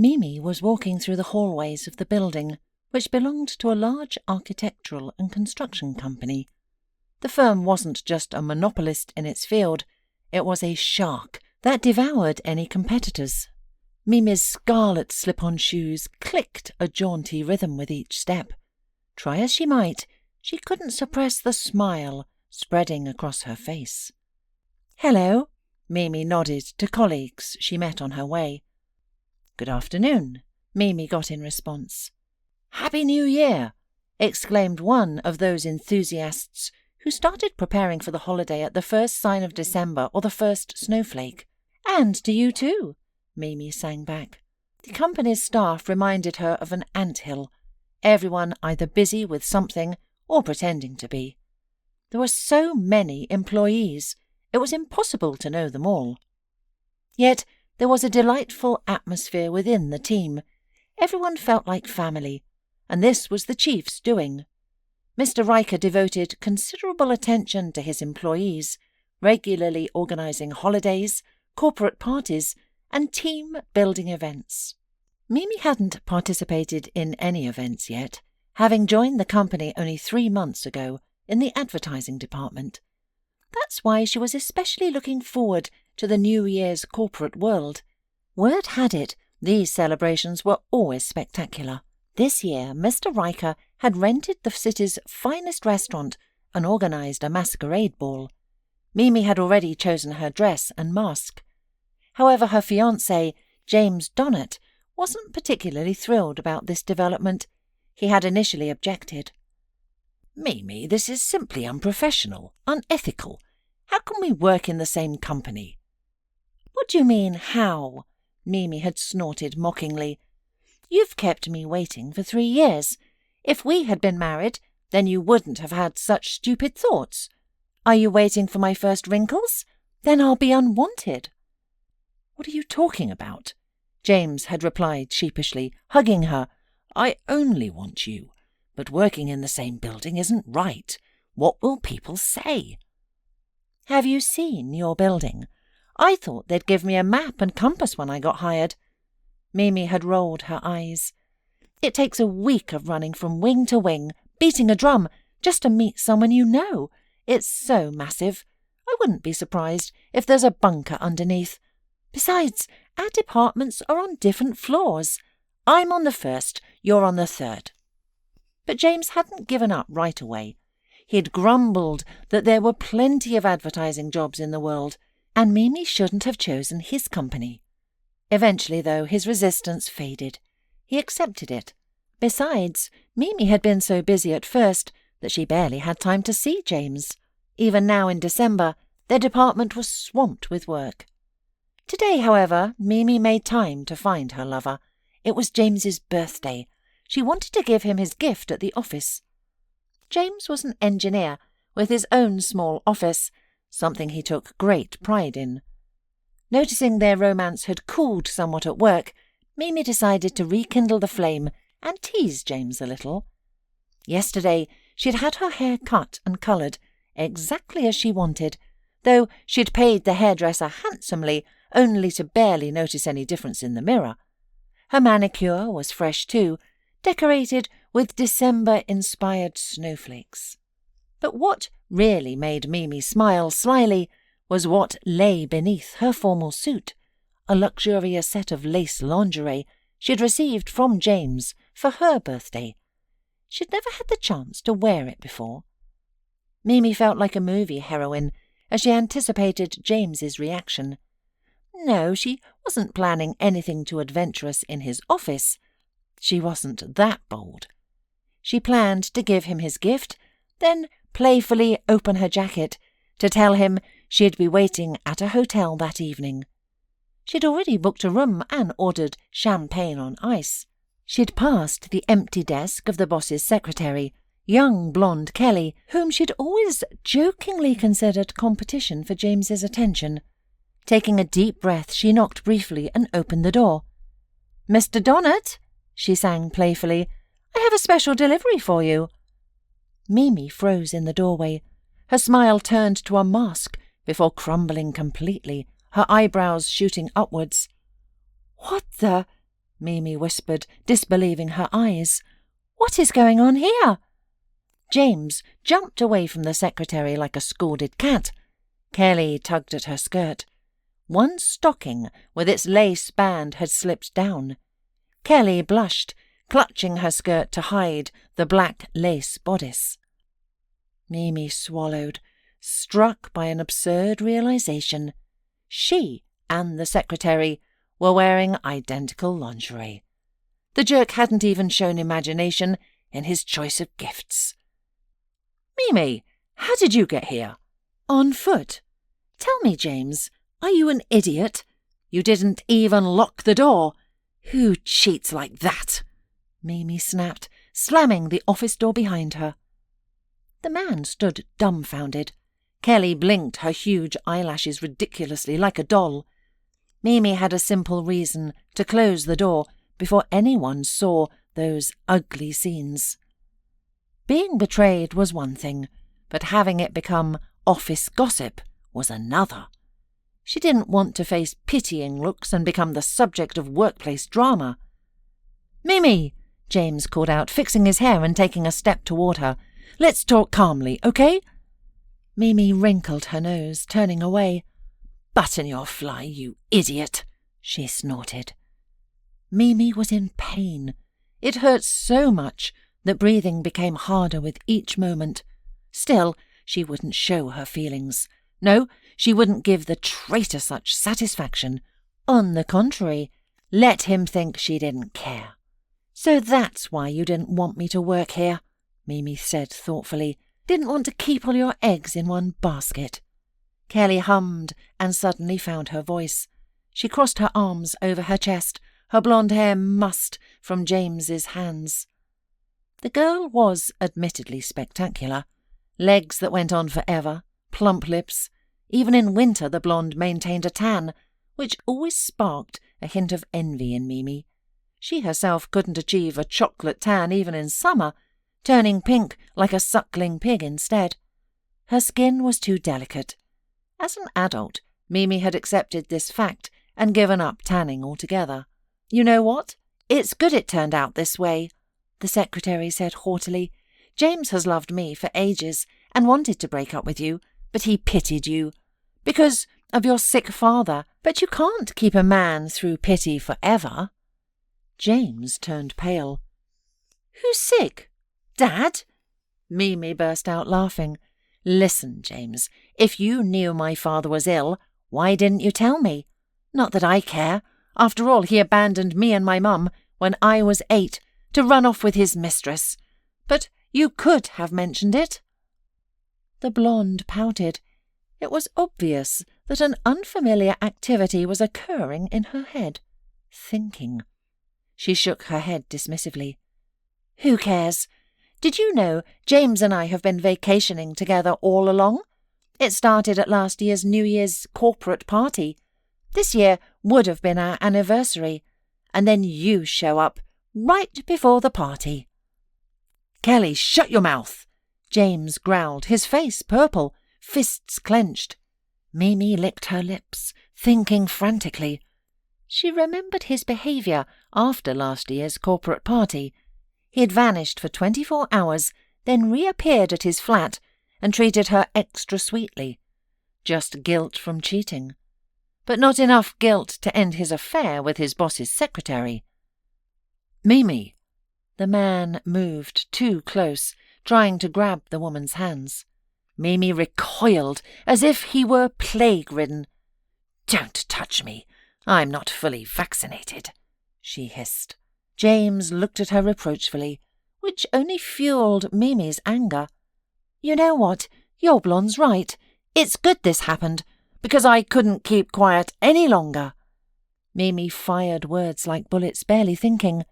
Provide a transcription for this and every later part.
Mimi was walking through the hallways of the building, which belonged to a large architectural and construction company. The firm wasn't just a monopolist in its field, it was a shark that devoured any competitors. Mimi's scarlet slip-on shoes clicked a jaunty rhythm with each step. Try as she might, she couldn't suppress the smile spreading across her face. "Hello," Mimi nodded to colleagues she met on her way. "Good afternoon," Mimi got in response. "Happy New Year!" exclaimed one of those enthusiasts who started preparing for the holiday at the first sign of December or the first snowflake. "And to you too," Mimi sang back. The company's staff reminded her of an anthill, everyone either busy with something or pretending to be. There were so many employees, it was impossible to know them all. Yet there was a delightful atmosphere within the team. Everyone felt like family, and this was the chief's doing. Mr. Riker devoted considerable attention to his employees, regularly organising holidays, corporate parties, and team-building events. Mimi hadn't participated in any events yet, having joined the company only 3 months ago in the advertising department. That's why she was especially looking forward to the New Year's corporate world. Word had it, these celebrations were always spectacular. This year, Mr. Riker had rented the city's finest restaurant and organised a masquerade ball. Mimi had already chosen her dress and mask. However, her fiancé, James Donnet, wasn't particularly thrilled about this development. He had initially objected. "Mimi, this is simply unprofessional, unethical. How can we work in the same company?" "What do you mean, how?" Mimi had snorted mockingly. "You've kept me waiting for 3 years. If we had been married, then you wouldn't have had such stupid thoughts. Are you waiting for my first wrinkles? Then I'll be unwanted." "What are you talking about?" James had replied sheepishly, hugging her. "I only want you. But working in the same building isn't right. What will people say?" "Have you seen your building? I thought they'd give me a map and compass when I got hired." Mimi had rolled her eyes. "It takes a week of running from wing to wing, beating a drum, just to meet someone you know. It's so massive. I wouldn't be surprised if there's a bunker underneath. Besides, our departments are on different floors. I'm on the first, you're on the third." But James hadn't given up right away. He'd grumbled that there were plenty of advertising jobs in the world, and Mimi shouldn't have chosen his company. Eventually, though, his resistance faded. He accepted it. Besides, Mimi had been so busy at first that she barely had time to see James. Even now in December, their department was swamped with work. Today, however, Mimi made time to find her lover. It was James's birthday. She wanted to give him his gift at the office. James was an engineer with his own small office, something he took great pride in. Noticing their romance had cooled somewhat at work, Mimi decided to rekindle the flame and tease James a little. Yesterday she'd had her hair cut and coloured, exactly as she wanted, though she'd paid the hairdresser handsomely, only to barely notice any difference in the mirror. Her manicure was fresh too, decorated with December-inspired snowflakes. But what really made Mimi smile slyly was what lay beneath her formal suit, a luxurious set of lace lingerie she'd received from James for her birthday. She'd never had the chance to wear it before. Mimi felt like a movie heroine as she anticipated James's reaction. No, she wasn't planning anything too adventurous in his office. She wasn't that bold. She planned to give him his gift, then playfully open her jacket to tell him she'd be waiting at a hotel that evening. She'd already booked a room and ordered champagne on ice. She'd passed the empty desk of the boss's secretary, young blonde Kelly, whom she'd always jokingly considered competition for James's attention. Taking a deep breath, she knocked briefly and opened the door. "Mr. Donnet," she sang playfully, "I have a special delivery for you." Mimi froze in the doorway. Her smile turned to a mask before crumbling completely, her eyebrows shooting upwards. "What the—" Mimi whispered, disbelieving her eyes. "What is going on here?" James jumped away from the secretary like a scalded cat. Kelly tugged at her skirt. One stocking with its lace band had slipped down. Kelly blushed, clutching her skirt to hide the black lace bodice. Mimi swallowed, struck by an absurd realization. She and the secretary were wearing identical lingerie. The jerk hadn't even shown imagination in his choice of gifts. "Mimi, how did you get here?" "On foot. Tell me, James, are you an idiot? You didn't even lock the door. Who cheats like that?" Mimi snapped, slamming the office door behind her. The man stood dumbfounded. Kelly blinked her huge eyelashes ridiculously like a doll. Mimi had a simple reason to close the door before anyone saw those ugly scenes. Being betrayed was one thing, but having it become office gossip was another. She didn't want to face pitying looks and become the subject of workplace drama. "Mimi," James called out, fixing his hair and taking a step toward her. "Let's talk calmly, okay?" Mimi wrinkled her nose, turning away. "Button your fly, you idiot," she snorted. Mimi was in pain. It hurt so much that breathing became harder with each moment. Still, she wouldn't show her feelings. No, she wouldn't give the traitor such satisfaction. On the contrary, let him think she didn't care. "So that's why you didn't want me to work here," Mimi said thoughtfully. "Didn't want to keep all your eggs in one basket." Kelly hummed and suddenly found her voice. She crossed her arms over her chest, her blonde hair mussed from James's hands. The girl was admittedly spectacular. Legs that went on forever, plump lips. Even in winter the blonde maintained a tan, which always sparked a hint of envy in Mimi. She herself couldn't achieve a chocolate tan even in summer, turning pink like a suckling pig instead. Her skin was too delicate. As an adult, Mimi had accepted this fact and given up tanning altogether. "You know what? It's good it turned out this way," the secretary said haughtily. "James has loved me for ages and wanted to break up with you, but he pitied you. Because of your sick father, but you can't keep a man through pity forever." James turned pale. "Who's sick? Dad?" Mimi burst out laughing. "Listen, James, if you knew my father was ill, why didn't you tell me? Not that I care. After all, he abandoned me and my mum when I was 8 to run off with his mistress. But you could have mentioned it." The blonde pouted. It was obvious that an unfamiliar activity was occurring in her head. Thinking. She shook her head dismissively. "Who cares? Did you know James and I have been vacationing together all along? It started at last year's New Year's corporate party. This year would have been our anniversary, and then you show up right before the party." "Kelly, shut your mouth!" James growled, his face purple, fists clenched. Mimi licked her lips, thinking frantically. She remembered his behaviour after last year's corporate party. He had vanished for 24 hours, then reappeared at his flat and treated her extra sweetly. Just guilt from cheating. But not enough guilt to end his affair with his boss's secretary. "Mimi!" The man moved too close, trying to grab the woman's hands. Mimi recoiled as if he were plague-ridden. "Don't touch me. I'm not fully vaccinated," she hissed. James looked at her reproachfully, which only fueled Mimi's anger. "You know what? Your blonde's right. It's good this happened, because I couldn't keep quiet any longer." Mimi fired words like bullets, barely thinking.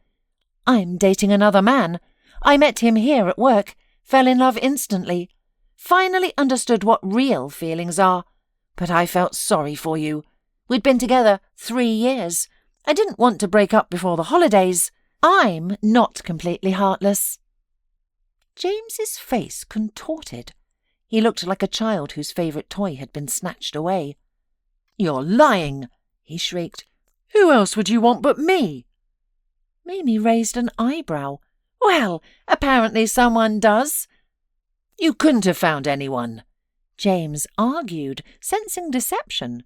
"I'm dating another man. I met him here at work, fell in love instantly. Finally understood what real feelings are. But I felt sorry for you. We'd been together 3 years. I didn't want to break up before the holidays. I'm not completely heartless." James's face contorted. He looked like a child whose favourite toy had been snatched away. "You're lying!" he shrieked. "Who else would you want but me?" Mimi raised an eyebrow. "Well, apparently someone does." "You couldn't have found anyone," James argued, sensing deception.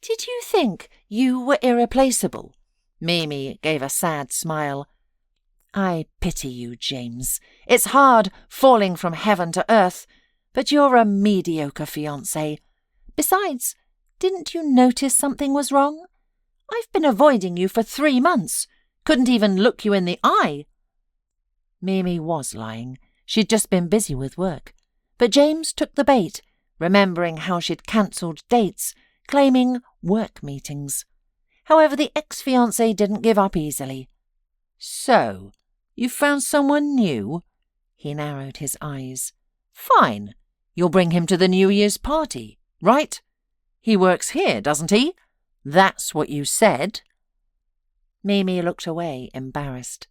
"Did you think you were irreplaceable?" Mimi gave a sad smile. "I pity you, James. It's hard falling from heaven to earth, but you're a mediocre fiancé. Besides, didn't you notice something was wrong? I've been avoiding you for 3 months. Couldn't even look you in the eye." Mimi was lying. She'd just been busy with work. But James took the bait, remembering how she'd cancelled dates, claiming work meetings. However, the ex-fiancé didn't give up easily. "So, you found someone new?" He narrowed his eyes. "Fine. You'll bring him to the New Year's party, right? He works here, doesn't he? That's what you said." Mimi looked away, embarrassed.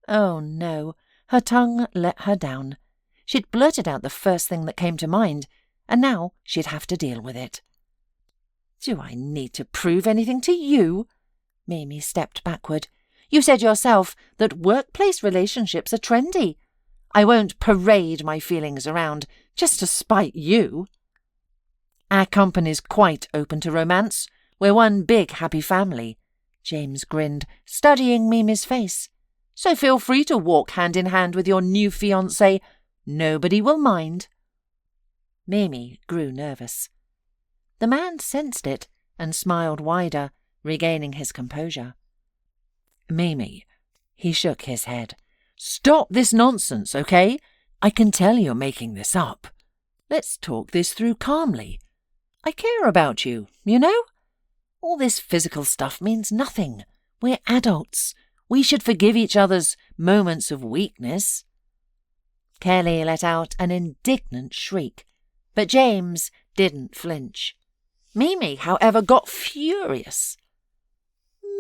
Oh no, her tongue let her down. She'd blurted out the first thing that came to mind, and now she'd have to deal with it. "Do I need to prove anything to you?" Mimi stepped backward. "You said yourself that workplace relationships are trendy. I won't parade my feelings around just to spite you." "Our company's quite open to romance. We're one big happy family." James grinned, studying Mimi's face. "So feel free to walk hand in hand with your new fiancé. Nobody will mind." Mimi grew nervous. The man sensed it and smiled wider, regaining his composure. "Mimi," he shook his head. "Stop this nonsense, okay? I can tell you're making this up. Let's talk this through calmly. I care about you, you know? All this physical stuff means nothing. We're adults. We should forgive each other's moments of weakness." Kelly let out an indignant shriek, but James didn't flinch. Mimi, however, got furious.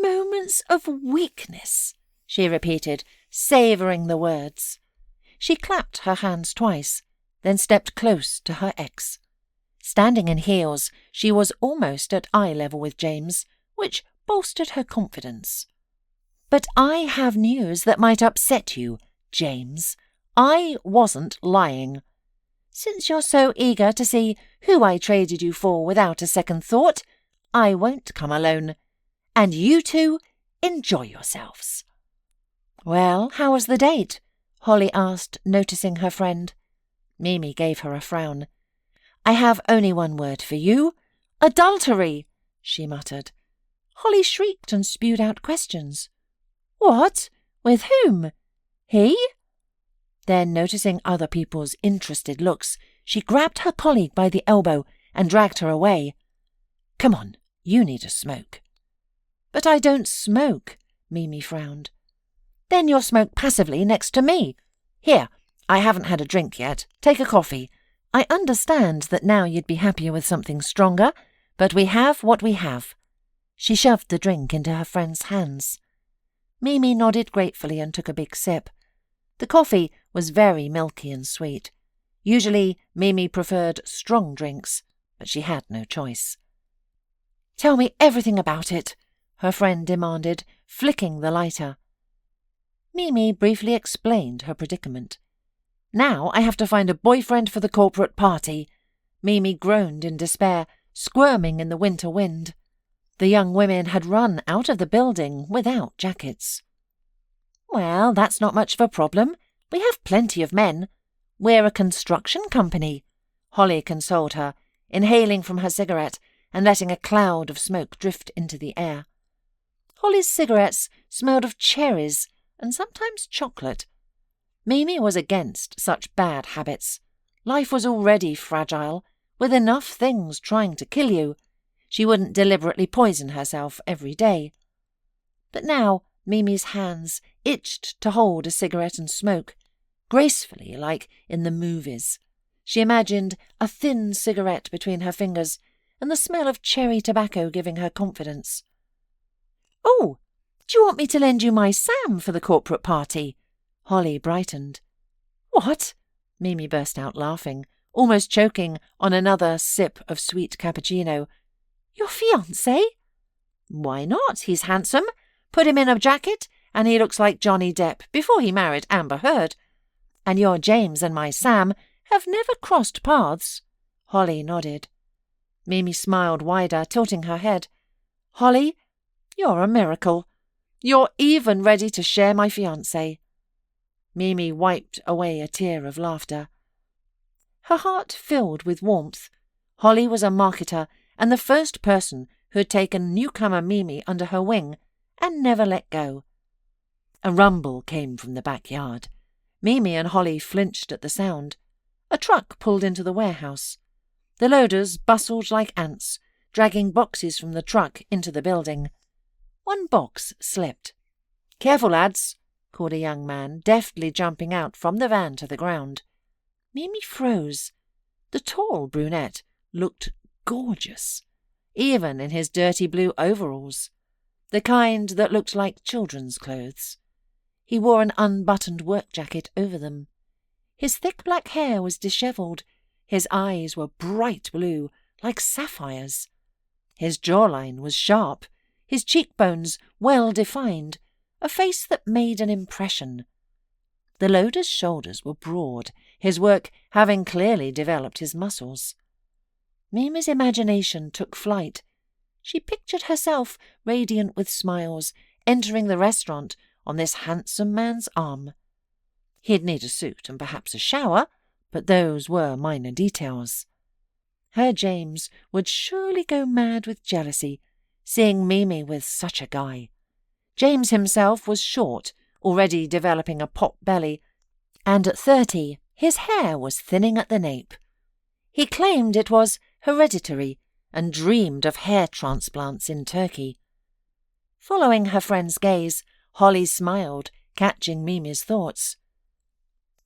"Moments of weakness," she repeated, savouring the words. She clapped her hands twice, then stepped close to her ex. Standing in heels, she was almost at eye level with James, which bolstered her confidence. "But I have news that might upset you, James. I wasn't lying. Since you're so eager to see who I traded you for without a second thought, I won't come alone. And you two, enjoy yourselves." "Well, how was the date?" Holly asked, noticing her friend. Mimi gave her a frown. "I have only one word for you. Adultery," she muttered. Holly shrieked and spewed out questions. "What? With whom? He?" Then, noticing other people's interested looks, she grabbed her colleague by the elbow and dragged her away. "Come on, you need a smoke." "But I don't smoke," Mimi frowned. "Then you'll smoke passively next to me. Here, I haven't had a drink yet. Take a coffee. I understand that now you'd be happier with something stronger, but we have what we have." She shoved the drink into her friend's hands. Mimi nodded gratefully and took a big sip. The coffee was very milky and sweet. Usually, Mimi preferred strong drinks, but she had no choice. "Tell me everything about it," her friend demanded, flicking the lighter. Mimi briefly explained her predicament. "Now I have to find a boyfriend for the corporate party." Mimi groaned in despair, squirming in the winter wind. The young women had run out of the building without jackets. "Well, that's not much of a problem. We have plenty of men. We're a construction company," Holly consoled her, inhaling from her cigarette and letting a cloud of smoke drift into the air. Holly's cigarettes smelled of cherries and sometimes chocolate. Mimi was against such bad habits. Life was already fragile, with enough things trying to kill you. She wouldn't deliberately poison herself every day. But now Mimi's hands itched to hold a cigarette and smoke, gracefully like in the movies. She imagined a thin cigarette between her fingers and the smell of cherry tobacco giving her confidence. "Oh, do you want me to lend you my Sam for the corporate party?" Holly brightened. "What?" Mimi burst out laughing, almost choking on another sip of sweet cappuccino. "Your fiancé?" "Why not? He's handsome. Put him in a jacket and he looks like Johnny Depp before he married Amber Heard. And your James and my Sam have never crossed paths." Holly nodded. Mimi smiled wider, tilting her head. "Holly, you're a miracle. You're even ready to share my fiancé." Mimi wiped away a tear of laughter. Her heart filled with warmth. Holly was a marketer and the first person who had taken newcomer Mimi under her wing and never let go. A rumble came from the backyard. Mimi and Holly flinched at the sound. A truck pulled into the warehouse. The loaders bustled like ants, dragging boxes from the truck into the building. One box slipped. "Careful, lads," called a young man, deftly jumping out from the van to the ground. Mimi froze. The tall brunette looked gorgeous, even in his dirty blue overalls, the kind that looked like children's clothes. He wore an unbuttoned work jacket over them. His thick black hair was dishevelled. His eyes were bright blue, like sapphires. His jawline was sharp, his cheekbones well defined, a face that made an impression. The loader's shoulders were broad, his work having clearly developed his muscles. Mimi's imagination took flight. She pictured herself, radiant with smiles, entering the restaurant on this handsome man's arm. He'd need a suit and perhaps a shower, but those were minor details. Her James would surely go mad with jealousy, seeing Mimi with such a guy. James himself was short, already developing a pot belly, and at 30 his hair was thinning at the nape. He claimed it was hereditary and dreamed of hair transplants in Turkey. Following her friend's gaze, Holly smiled, catching Mimi's thoughts.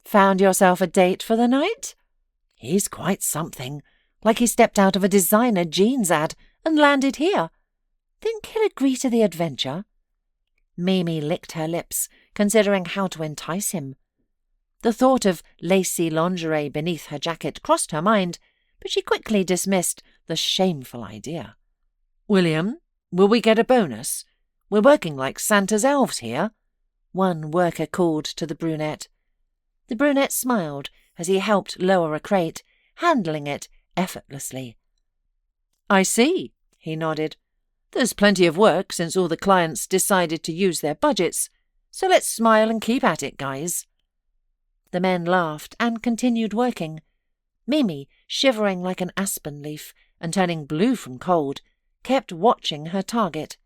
"Found yourself a date for the night? He's quite something, like he stepped out of a designer jeans ad and landed here. Think he'll agree to the adventure?" Mimi licked her lips, considering how to entice him. The thought of lacy lingerie beneath her jacket crossed her mind, but she quickly dismissed the shameful idea. "William, will we get a bonus? We're working like Santa's elves here," one worker called to the brunette. The brunette smiled as he helped lower a crate, handling it effortlessly. "I see," he nodded. "There's plenty of work since all the clients decided to use their budgets, so let's smile and keep at it, guys." The men laughed and continued working. Mimi, shivering like an aspen leaf and turning blue from cold, kept watching her target.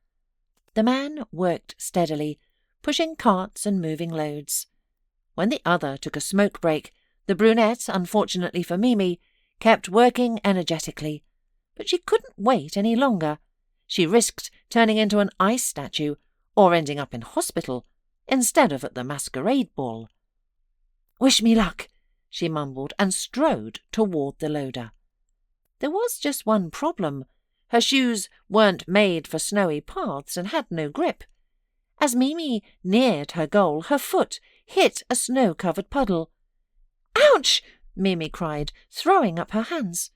The man worked steadily, pushing carts and moving loads. When the other took a smoke break, the brunette, unfortunately for Mimi, kept working energetically. But she couldn't wait any longer. She risked turning into an ice statue or ending up in hospital instead of at the masquerade ball. "Wish me luck," she mumbled and strode toward the loader. There was just one problem. Her shoes weren't made for snowy paths and had no grip. As Mimi neared her goal, her foot hit a snow-covered puddle. "Ouch!" Mimi cried, throwing up her hands.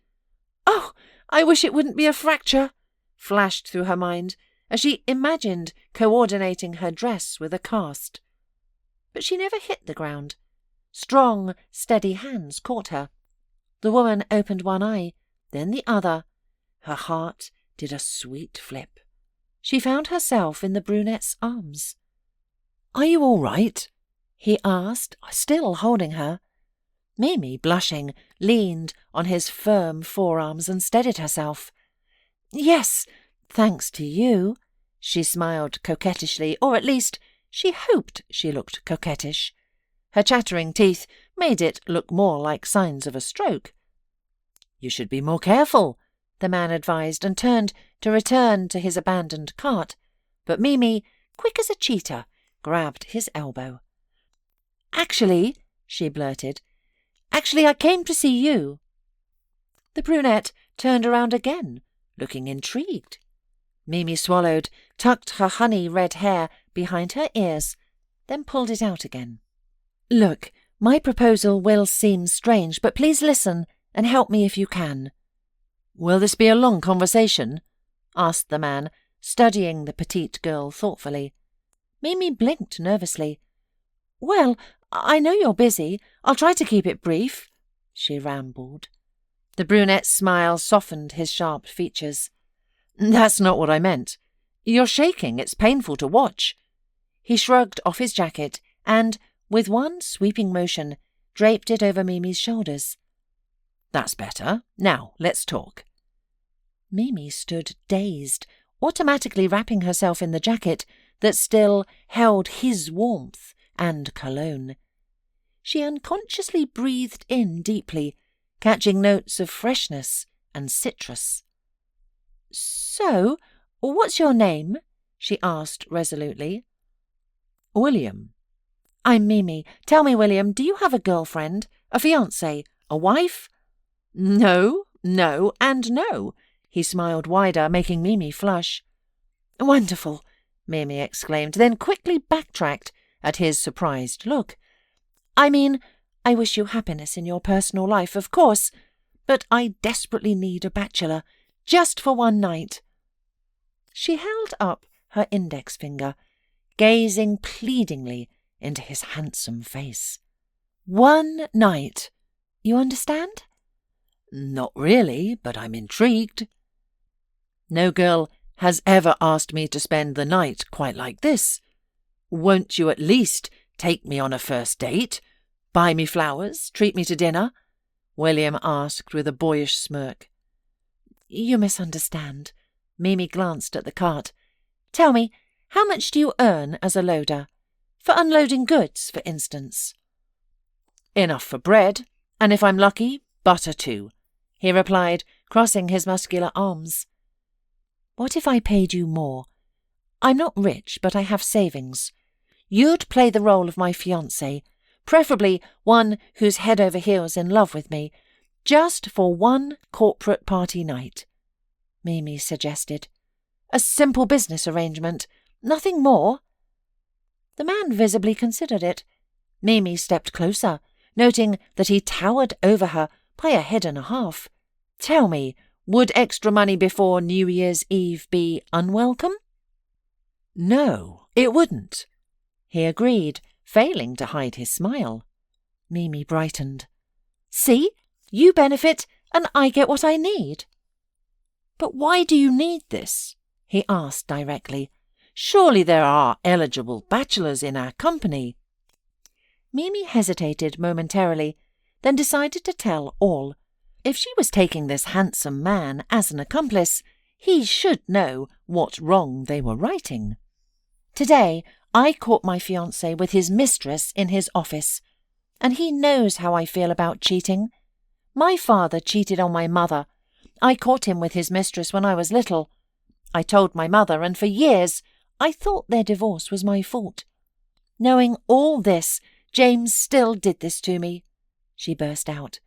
"Oh, I wish it wouldn't be a fracture," flashed through her mind as she imagined coordinating her dress with a cast. But she never hit the ground. Strong, steady hands caught her. The woman opened one eye, then the other. Her heart did a sweet flip. She found herself in the brunette's arms. "Are you all right?" he asked, still holding her. Mimi, blushing, leaned on his firm forearms and steadied herself. "Yes, thanks to you," she smiled coquettishly, or at least she hoped she looked coquettish. Her chattering teeth made it look more like signs of a stroke. "You should be more careful," the man advised, and turned to return to his abandoned cart. But Mimi, quick as a cheetah, grabbed his elbow. "Actually," she blurted, "actually I came to see you." The brunette turned around again, looking intrigued. Mimi swallowed, tucked her honey-red hair behind her ears, then pulled it out again. "Look, my proposal will seem strange, but please listen and help me if you can." "Will this be a long conversation?" asked the man, studying the petite girl thoughtfully. Mimi blinked nervously. "Well, I know you're busy. I'll try to keep it brief," she rambled. The brunette's smile softened his sharp features. "That's not what I meant. You're shaking. It's painful to watch." He shrugged off his jacket and, with one sweeping motion, draped it over Mimi's shoulders. "That's better. Now, let's talk." Mimi stood dazed, automatically wrapping herself in the jacket that still held his warmth and cologne. She unconsciously breathed in deeply, catching notes of freshness and citrus. "So, what's your name?" she asked resolutely. "William." "I'm Mimi. Tell me, William, do you have a girlfriend, a fiancé, a wife?" No, and no." He smiled wider, making Mimi flush. "Wonderful," Mimi exclaimed, then quickly backtracked at his surprised look. "I mean, I wish you happiness in your personal life, of course, but I desperately need a bachelor, just for one night." She held up her index finger, gazing pleadingly into his handsome face. "One night. You understand?" "Not really, but I'm intrigued." "No girl has ever asked me to spend the night quite like this. Won't you at least take me on a first date? Buy me flowers? Treat me to dinner?" William asked with a boyish smirk. "You misunderstand." Mimi glanced at the cart. "Tell me, how much do you earn as a loader? For unloading goods, for instance." "Enough for bread, and if I'm lucky, butter too," he replied, crossing his muscular arms. "What if I paid you more? I'm not rich, but I have savings. You'd play the role of my fiancé, preferably one who's head over heels in love with me, just for one corporate party night," Mimi suggested. "A simple business arrangement, nothing more." The man visibly considered it. Mimi stepped closer, noting that he towered over her by a head and a half. "Tell me, would extra money before New Year's Eve be unwelcome?" "No, it wouldn't," he agreed, failing to hide his smile. Mimi brightened. "See? You benefit, and I get what I need." "But why do you need this?" he asked directly. "Surely there are eligible bachelors in our company." Mimi hesitated momentarily, then decided to tell all. If she was taking this handsome man as an accomplice, he should know what wrong they were righting. "Today, I caught my fiancé with his mistress in his office, and he knows how I feel about cheating. My father cheated on my mother. I caught him with his mistress when I was little. I told my mother, and for years I thought their divorce was my fault. Knowing all this, James still did this to me," she burst out.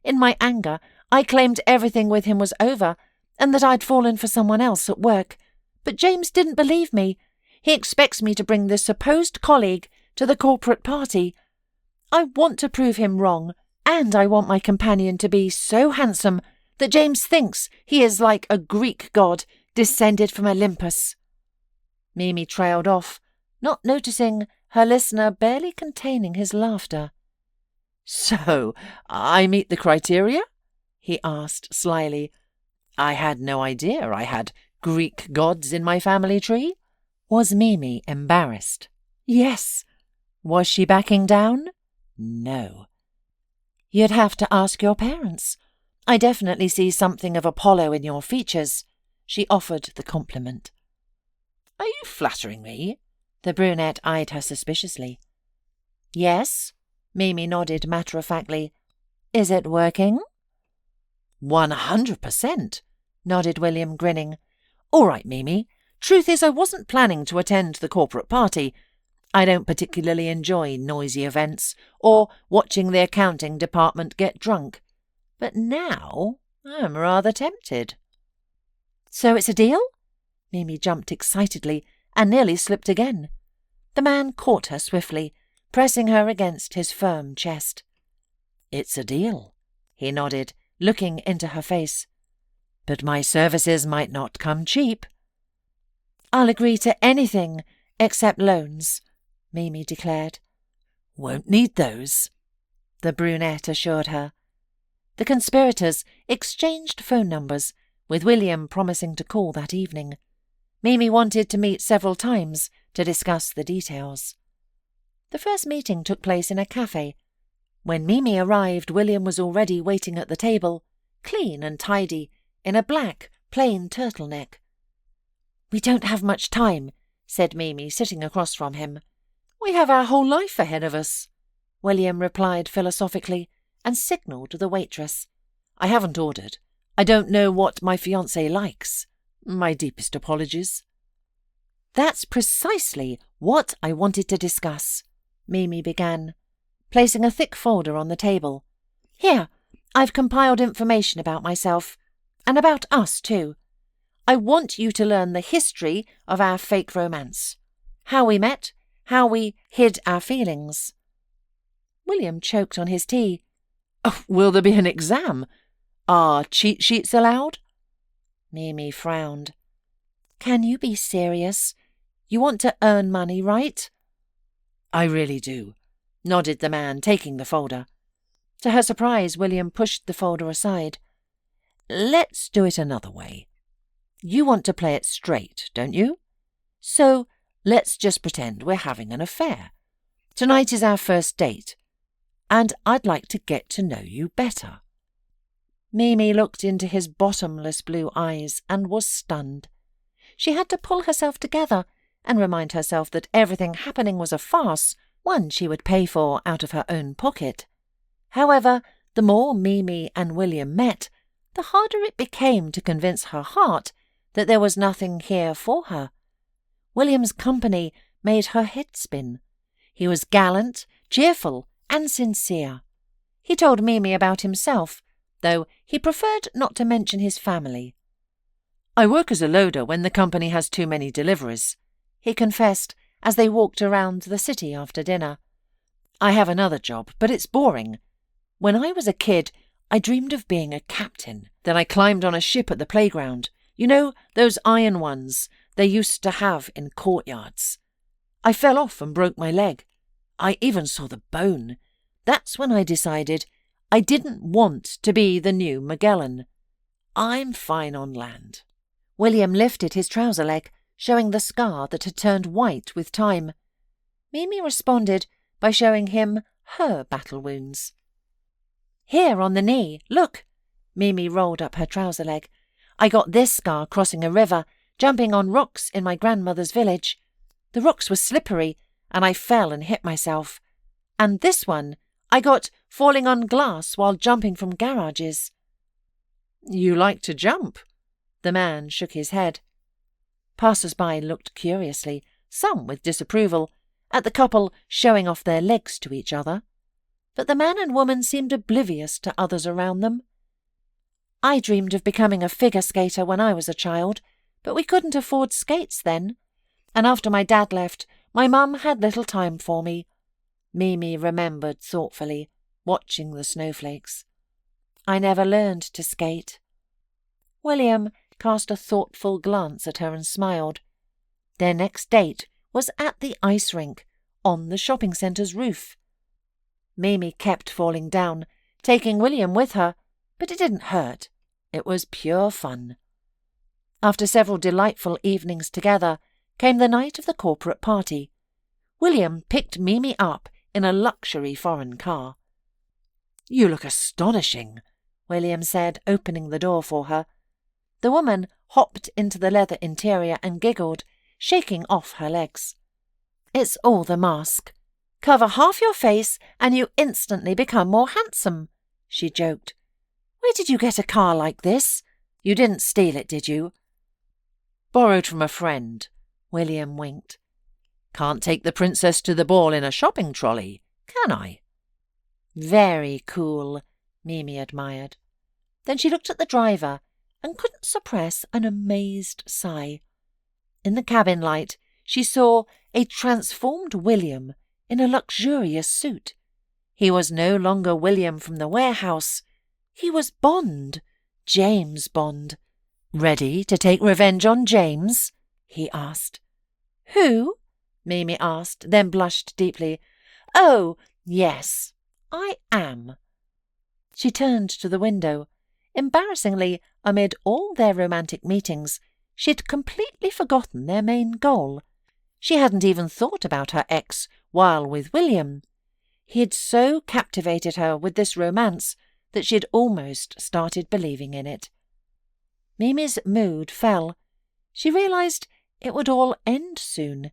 "In my anger, I claimed everything with him was over, and that I'd fallen for someone else at work. But James didn't believe me. He expects me to bring this supposed colleague to the corporate party. I want to prove him wrong, and I want my companion to be so handsome that James thinks he is like a Greek god descended from Olympus." Mimi trailed off, not noticing her listener barely containing his laughter. "So, I meet the criteria?" he asked slyly. "I had no idea I had Greek gods in my family tree." Was Mimi embarrassed? Yes. Was she backing down? No. "You'd have to ask your parents. I definitely see something of Apollo in your features," she offered the compliment. "Are you flattering me?" The brunette eyed her suspiciously. "Yes," Mimi nodded matter-of-factly. "Is it working?" 100%, nodded William, grinning. "All right, Mimi. Truth is, I wasn't planning to attend the corporate party. I don't particularly enjoy noisy events or watching the accounting department get drunk. But now I'm rather tempted." "So it's a deal?" Mimi jumped excitedly and nearly slipped again. The man caught her swiftly, pressing her against his firm chest. "It's a deal," he nodded, looking into her face. "But my services might not come cheap." "I'll agree to anything Except loans, Mimi declared. Won't need those, the brunette assured her. The conspirators exchanged phone numbers, with William promising to call that evening. Mimi wanted to meet several times to discuss the details. The first meeting took place in a cafe. When Mimi arrived, William was already waiting at the table, clean and tidy, in a black, plain turtleneck. "We don't have much time," said Mimi, sitting across from him. "We have our whole life ahead of us," William replied philosophically, and signalled the waitress. "I haven't ordered. I don't know what my fiancé likes. My deepest apologies." "That's precisely what I wanted to discuss," Mimi began, placing a thick folder on the table. "Here, I've compiled information about myself, and about us too. I want you to learn the history of our fake romance. How we met, how we hid our feelings." William choked on his tea. "Oh, will there be an exam? Are cheat sheets allowed?" Mimi frowned. "Can you be serious? You want to earn money, right?" "I really do," nodded the man, taking the folder. To her surprise, William pushed the folder aside. "Let's do it another way. You want to play it straight, don't you? So let's just pretend we're having an affair. Tonight is our first date, and I'd like to get to know you better." Mimi looked into his bottomless blue eyes and was stunned. She had to pull herself together and remind herself that everything happening was a farce, one she would pay for out of her own pocket. However, the more Mimi and William met, the harder it became to convince her heart that there was nothing here for her. William's company made her head spin. He was gallant, cheerful, and sincere. He told Mimi about himself, though he preferred not to mention his family. "I work as a loader when the company has too many deliveries," he confessed as they walked around the city after dinner. "I have another job, but it's boring. When I was a kid, I dreamed of being a captain. Then I climbed on a ship at the playground. You know, those iron ones they used to have in courtyards. I fell off and broke my leg. I even saw the bone. That's when I decided I didn't want to be the new Magellan. I'm fine on land." William lifted his trouser leg, showing the scar that had turned white with time. Mimi responded by showing him her battle wounds. "Here on the knee, look." Mimi rolled up her trouser leg. "I got this scar crossing a river, jumping on rocks in my grandmother's village. The rocks were slippery, and I fell and hit myself. And this one I got falling on glass while jumping from garages." "You like to jump?" The man shook his head. Passers-by looked curiously, some with disapproval, at the couple showing off their legs to each other. But the man and woman seemed oblivious to others around them. "I dreamed of becoming a figure skater when I was a child, but we couldn't afford skates then. And after my dad left, my mum had little time for me," Mimi remembered thoughtfully, watching the snowflakes. "I never learned to skate." William cast a thoughtful glance at her and smiled. Their next date was at the ice rink, on the shopping centre's roof. Mimi kept falling down, taking William with her, but it didn't hurt. It was pure fun. After several delightful evenings together came the night of the corporate party. William picked Mimi up in a luxury foreign car. "You look astonishing," William said, opening the door for her. The woman hopped into the leather interior and giggled, shaking off her legs. "It's all the mask. Cover half your face and you instantly become more handsome," she joked. "Where did you get a car like this? You didn't steal it, did you?" "Borrowed from a friend," William winked. "Can't take the princess to the ball in a shopping trolley, can I?" "Very cool," Mimi admired. Then she looked at the driver and couldn't suppress an amazed sigh. In the cabin light, she saw a transformed William in a luxurious suit. He was no longer William from the warehouse. He was Bond, James Bond. "Ready to take revenge on James?" he asked. "Who?" Mimi asked, then blushed deeply. "Oh, yes, I am." She turned to the window. Embarrassingly, amid all their romantic meetings, she'd completely forgotten their main goal. She hadn't even thought about her ex while with William. He'd so captivated her with this romance that she'd almost started believing in it. Mimi's mood fell. She realized it would all end soon,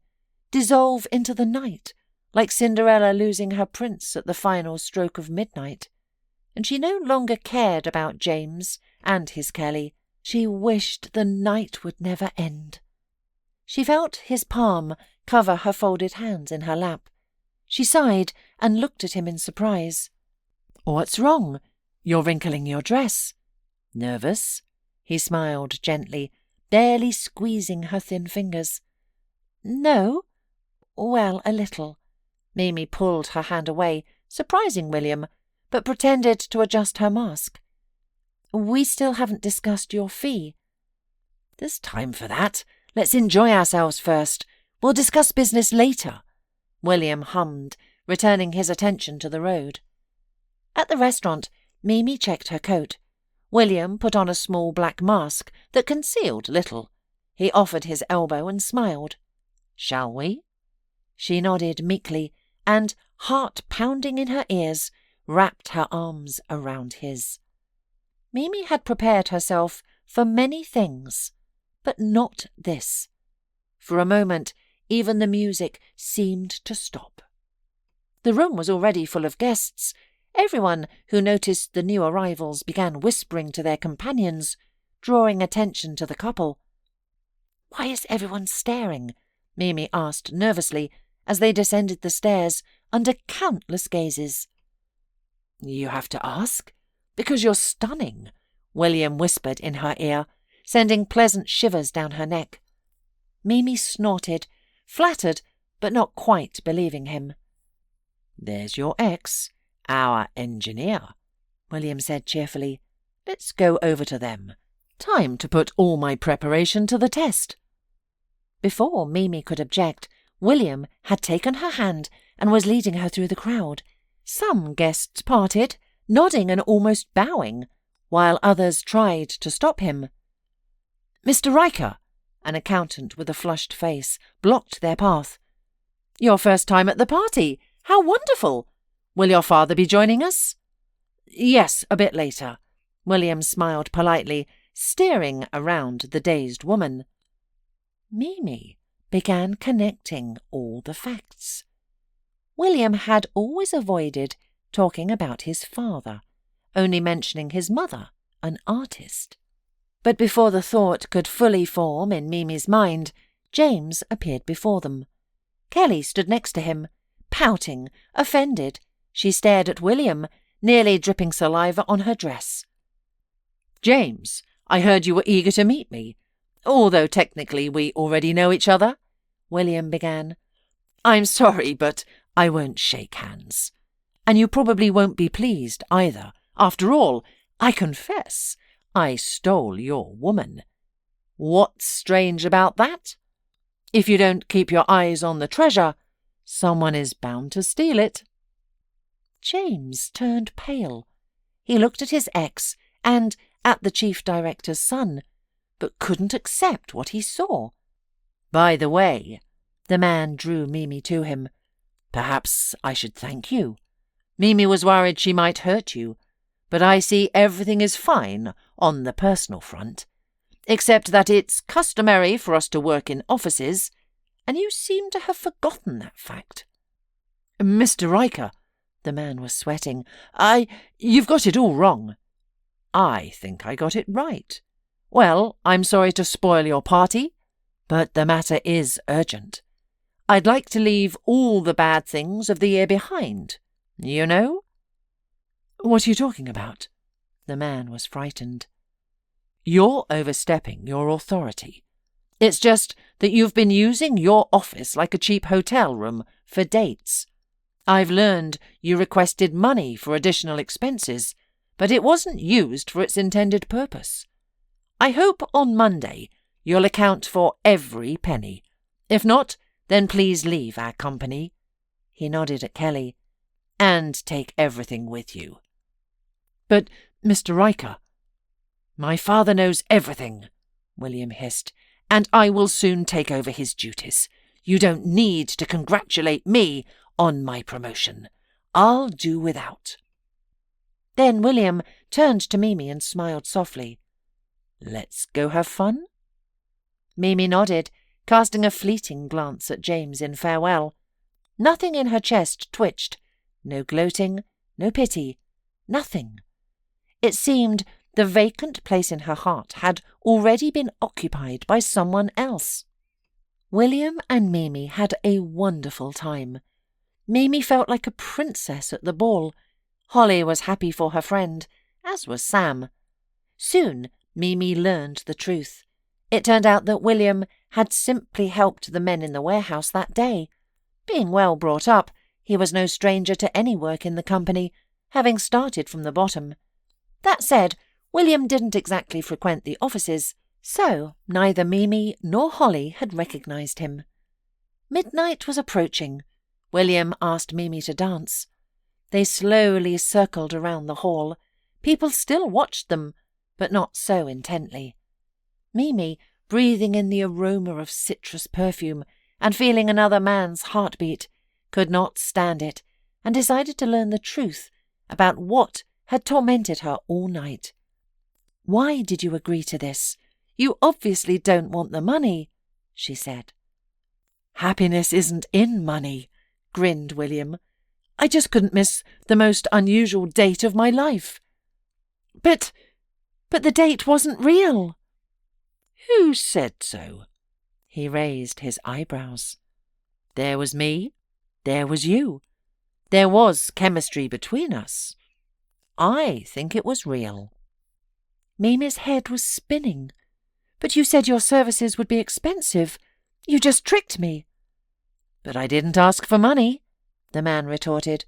dissolve into the night, like Cinderella losing her prince at the final stroke of midnight. And she no longer cared about James and his Kelly. She wished the night would never end. She felt his palm cover her folded hands in her lap. She sighed and looked at him in surprise. "What's wrong? You're wrinkling your dress." "Nervous?" He smiled gently, barely squeezing her thin fingers. "No. Well, a little." Mimi pulled her hand away, surprising William, but pretended to adjust her mask. "We still haven't discussed your fee." "There's time for that. Let's enjoy ourselves first. We'll discuss business later," William hummed, returning his attention to the road. At the restaurant, Mimi checked her coat. William put on a small black mask that concealed little. He offered his elbow and smiled. "Shall we?" She nodded meekly and, heart pounding in her ears, wrapped her arms around his. Mimi had prepared herself for many things, but not this. For a moment, even the music seemed to stop. The room was already full of guests. Everyone who noticed the new arrivals began whispering to their companions, drawing attention to the couple. "Why is everyone staring?" Mimi asked nervously as they descended the stairs under countless gazes. "You have to ask? Because you're stunning," William whispered in her ear, sending pleasant shivers down her neck. Mimi snorted, flattered but not quite believing him. "There's your ex, our engineer," William said cheerfully. "Let's go over to them. Time to put all my preparation to the test." Before Mimi could object, William had taken her hand and was leading her through the crowd. Some guests parted, nodding and almost bowing, while others tried to stop him. "Mr. Riker," an accountant with a flushed face, blocked their path. "Your first time at the party. How wonderful! Will your father be joining us?" "Yes, a bit later." William smiled politely, staring around the dazed woman. Mimi began connecting all the facts. William had always avoided talking about his father, only mentioning his mother, an artist. But before the thought could fully form in Mimi's mind, James appeared before them. Kelly stood next to him, pouting, offended. She stared at William, nearly dripping saliva on her dress. "James, I heard you were eager to meet me. Although technically we already know each other," William began. "I'm sorry, but I won't shake hands. And you probably won't be pleased either. After all, I confess, I stole your woman. What's strange about that? If you don't keep your eyes on the treasure, someone is bound to steal it." James turned pale. He looked at his ex and at the chief director's son, but couldn't accept what he saw. "By the way," the man drew Mimi to him, "perhaps I should thank you. Mimi was worried she might hurt you, but I see everything is fine on the personal front, except that it's customary for us to work in offices, and you seem to have forgotten that fact." "Mr. Riker," the man was sweating, "you've got it all wrong." "I think I got it right. Well, I'm sorry to spoil your party, but the matter is urgent. I'd like to leave all the bad things of the year behind, you know?" "What are you talking about?" The man was frightened. "You're overstepping your authority. It's just that you've been using your office like a cheap hotel room for dates. I've learned you requested money for additional expenses, but it wasn't used for its intended purpose. I hope on Monday you'll account for every penny. If not, Then please leave our company." He nodded at Kelly. "And take everything with you." "But, Mr. Riker—" "My father knows everything," William hissed, "and I will soon take over his duties. You don't need to congratulate me on my promotion. I'll do without." Then William turned to Mimi and smiled softly. "Let's go have fun?" Mimi nodded, casting a fleeting glance at James in farewell. Nothing in her chest twitched. No gloating, no pity, nothing. It seemed the vacant place in her heart had already been occupied by someone else. William and Mimi had a wonderful time. Mimi felt like a princess at the ball. Holly was happy for her friend, as was Sam. Soon Mimi learned the truth. It turned out that William had simply helped the men in the warehouse that day. Being well brought up, he was no stranger to any work in the company, having started from the bottom. That said, William didn't exactly frequent the offices, so neither Mimi nor Holly had recognised him. Midnight was approaching. William asked Mimi to dance. They slowly circled around the hall. People still watched them, but not so intently. Mimi, breathing in the aroma of citrus perfume and feeling another man's heartbeat, could not stand it and decided to learn the truth about what had tormented her all night. "Why did you agree to this? You obviously don't want the money," she said. "Happiness isn't in money," grinned William. "I just couldn't miss the most unusual date of my life." But the date wasn't real." "Who said so?" He raised his eyebrows. "There was me. There was you. There was chemistry between us. I think it was real." Mimi's head was spinning. "But you said your services would be expensive. You just tricked me." "But I didn't ask for money," the man retorted.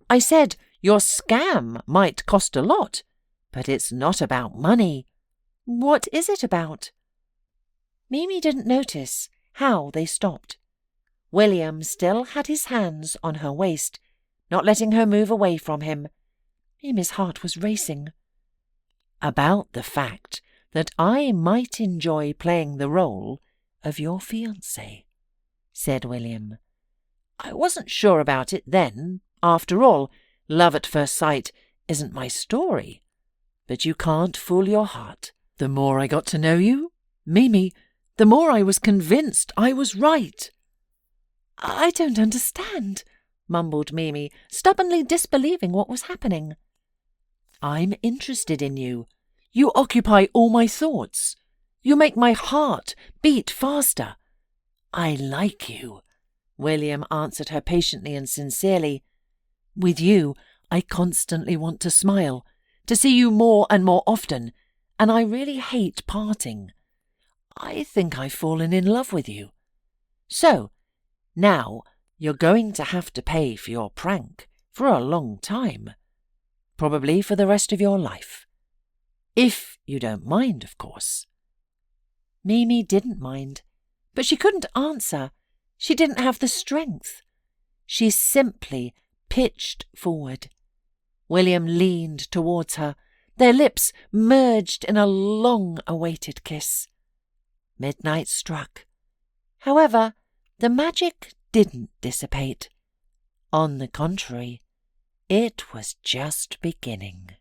"I said your scam might cost a lot, but it's not about money." "What is it about?" Mimi didn't notice how they stopped. William still had his hands on her waist, not letting her move away from him. Mimi's heart was racing. "About the fact that I might enjoy playing the role of your fiancé," said William. "I wasn't sure about it then. After all, love at first sight isn't my story. But you can't fool your heart. The more I got to know you, Mimi, the more I was convinced I was right." "I don't understand," mumbled Mimi, stubbornly disbelieving what was happening. "I'm interested in you. You occupy all my thoughts. You make my heart beat faster. I like you," William answered her patiently and sincerely. "With you, I constantly want to smile, to see you more and more often, and I really hate parting. I think I've fallen in love with you. So, now you're going to have to pay for your prank for a long time. Probably for the rest of your life. If you don't mind, of course." Mimi didn't mind, but she couldn't answer. She didn't have the strength. She simply pitched forward. William leaned towards her. Their lips merged in a long-awaited kiss. Midnight struck. However, the magic didn't dissipate. On the contrary, it was just beginning.